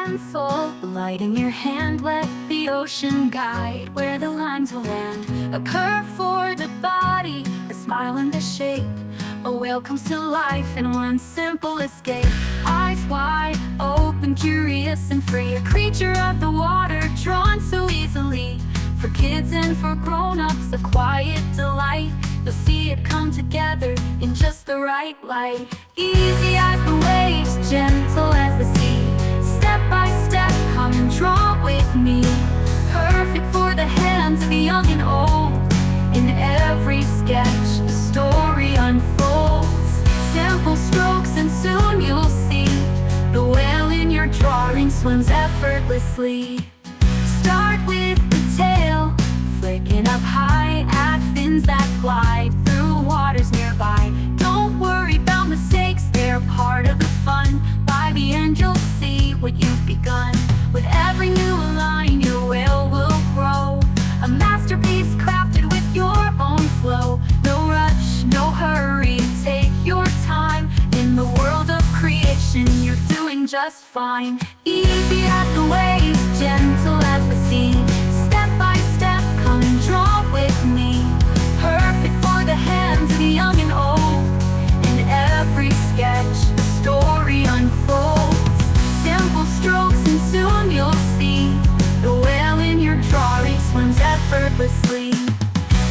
pencil, the light in your hand, let the ocean guide where the lines will land. A curve for the body, a smile in the shape. A whale comes to life in one simple escape. Eyes wide open, curious and free, a creature of the water, drawn so easily. For kids and for grown-ups, a quiet delight. You'll see it come together in just the right light. Easy as the waves, gentle as the sea. Step by step, come and draw with me. Perfect for the hands of young and old. In every sketch, a story unfolds. Simple strokes and soon you'll see the whale in your drawing swims effortlessly. Start with the tail, flicking up high at fins that glide through waters nearby. Don't worry about mistakes, they're part of the fun. By the end you'll see what you've begun. With every new line your whale will grow, a masterpiece crafted with your own flow. No rush, no hurry, take your time. In the world of creation you're doing just fine. Easy as the waves, gentle as the sea. Step by step, come and draw with me. Perfect for the hands of young and old. In every sketch, a story unfolds. Simple strokes and soon you'll see the whale in your drawing swims effortlessly.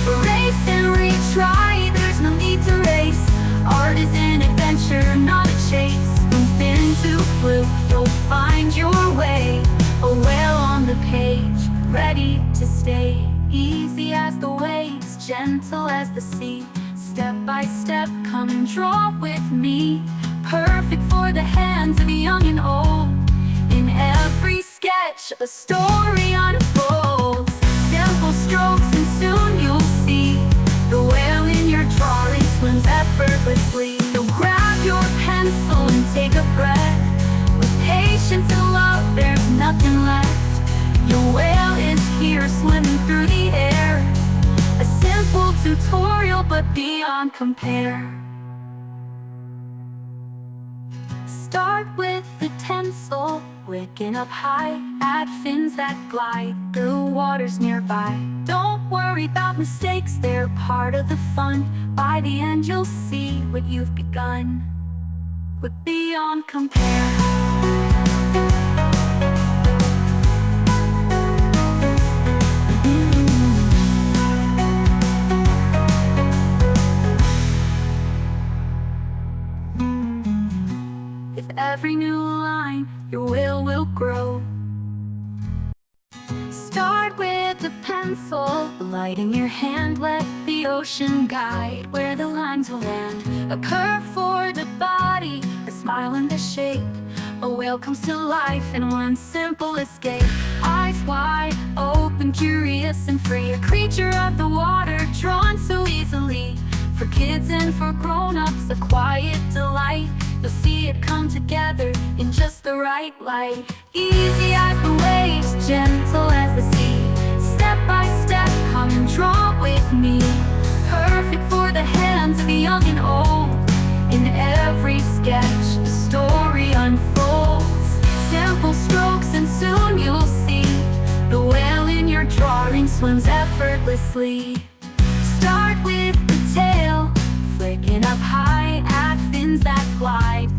Erase and retry, there's no need to race. Art is an adventure, not a chase. From fin to fluke, you'll find your way. A whale on the page, ready to stay. Easy as the waves, gentle as the sea. Step by step, come and draw with me. Perfect for the hands of young and old. In every sketch, a story unfolds. Simple strokes and soon you'll see the whale in your drawing swims effortlessly. So grab your pencil and take a breath. With patience and love, there's nothing left. Your whale is here swimming through the air. A simple tutorial but beyond compare. Start with the tinsel, wicking up high at fins that glide through waters nearby. Don't worry about mistakes, they're part of the fun. By the end you'll see what you've begun. But beyond compare. With every new line, your whale will grow. Start with the pencil, the light in your hand, let the ocean guide where the lines will land. A curve for the body, a smile in the shape. A whale comes to life in one simple escape. Eyes wide open, curious and free, a creature of the water, drawn so easily. For kids and for grown-ups, a quiet delight. You'll see it come together in just the right light. Easy as the waves, gentle as the sea. Step by step, come and draw with me. Perfect for the hands of young and old. In every sketch, a story unfolds. Simple strokes and soon you'll see the whale in your drawing swims effortlessly. Start with the tail, flicking up high at fins that glide